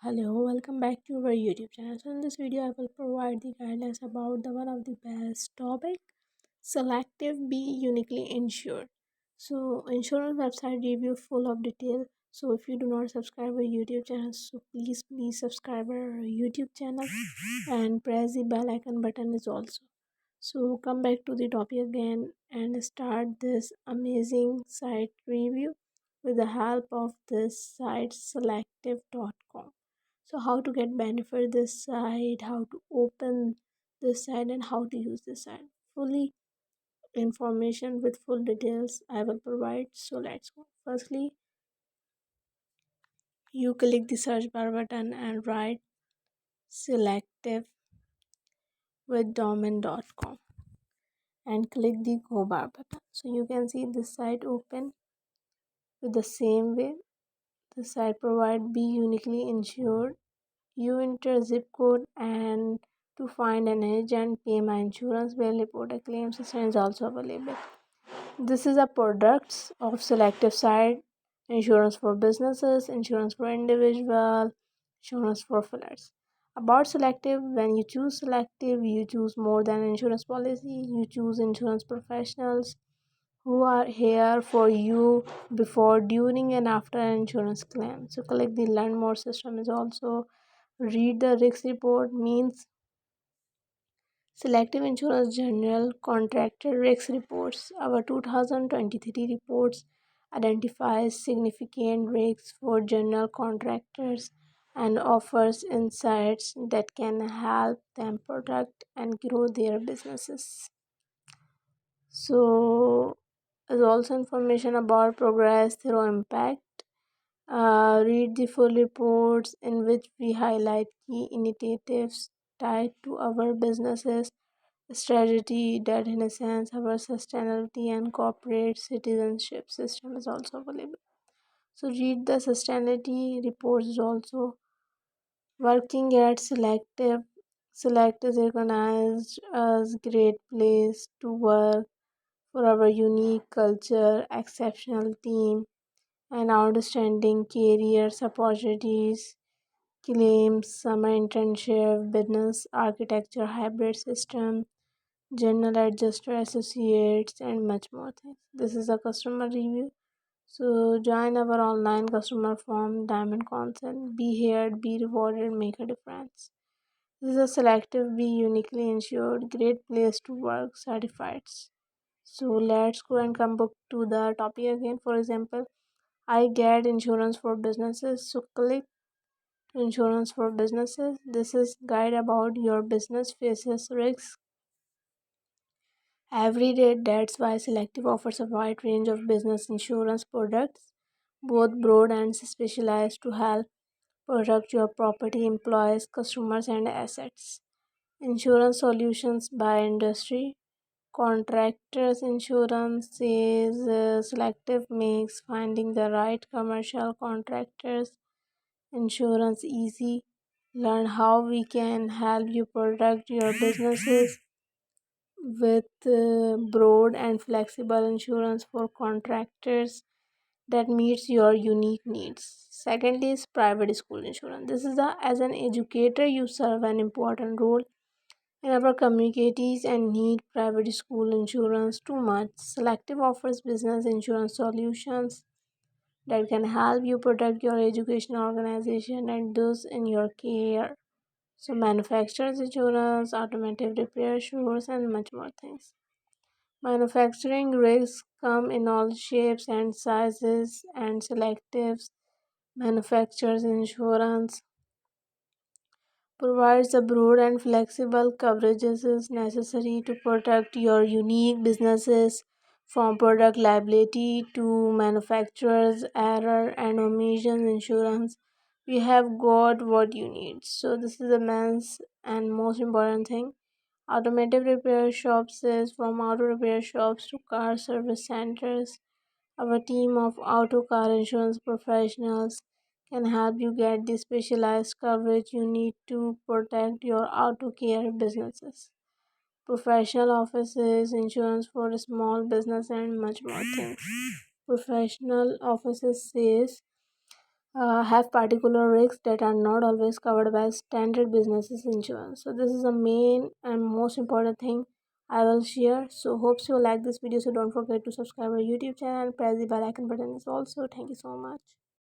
Hello, welcome back to our YouTube channel. So in this video, I will provide the guidelines about the one of the best topic, selective be uniquely insured. So insurance website review full of detail. So if you do not subscribe our YouTube channel, so please subscribe our YouTube channel and press the bell icon button is also. So come back to the topic again and start this amazing site review with the help of this site selective.com. So how to get benefit this site, how to open this site and how to use this site. Fully information with full details I will provide. So let's go. Firstly, you click the search bar button and write selective with domain.com and click the go bar button. So you can see this site open with the same way. The site provide be uniquely insured. You enter zip code and to find an agent, pay my insurance bill, report a claim system is also available. This is a products of selective site, insurance for businesses, insurance for individual, insurance for flats. About selective, when you choose selective, you choose more than insurance policy, you choose insurance professionals who are here for you before, during, and after an insurance claim. So click the learn more system is also read the risk report means selective insurance general contractor risk reports. Our 2023 reports identifies significant risks for general contractors and offers insights that can help them protect and grow their businesses. So there's also information about progress through impact. Read the full reports in which we highlight key initiatives tied to our businesses strategy that in a sense our sustainability and corporate citizenship system is also available. So read the sustainability reports is also working at selective. Select is recognized as great place to work for our unique culture, exceptional team, and outstanding careers opportunities, claims, summer internship, business architecture, hybrid system, general adjuster associates, and much more things. This is a customer review. So join our online customer form, diamond consent, be heard, be rewarded, make a difference. This is a selective, be uniquely insured, great place to work, certifieds. So let's go and come back to the topic again. For example, I get insurance for businesses. So click insurance for businesses. This is guide about your business faces risks every day. That's why Selective offers a wide range of business insurance products, both broad and specialized, to help protect your property, employees, customers, and assets. Insurance solutions by industry. Contractors insurance is Selective makes finding the right commercial contractors insurance easy. Learn how we can help you protect your businesses with broad and flexible insurance for contractors that meets your unique needs. Secondly is private school insurance. This is as an educator you serve an important role in our communities and need private school insurance too much. Selective offers business insurance solutions that can help you protect your education organization and those in your care. So manufacturers insurance, automotive repair insurance, and much more things. Manufacturing risks come in all shapes and sizes, and selectives manufacturers insurance provides a broad and flexible coverages necessary to protect your unique businesses from product liability to manufacturer's error and omission insurance. We have got what you need. So this is the man's and most important thing. Automotive repair shops is from auto repair shops to car service centers. Our team of auto car insurance professionals can help you get the specialized coverage you need to protect your auto care businesses. Professional offices, insurance for small business, and much more things. Professional offices says have particular risks that are not always covered by standard businesses insurance. So this is the main and most important thing I will share. So hope you like this video. So don't forget to subscribe our YouTube channel, press the bell icon button also. Thank you so much.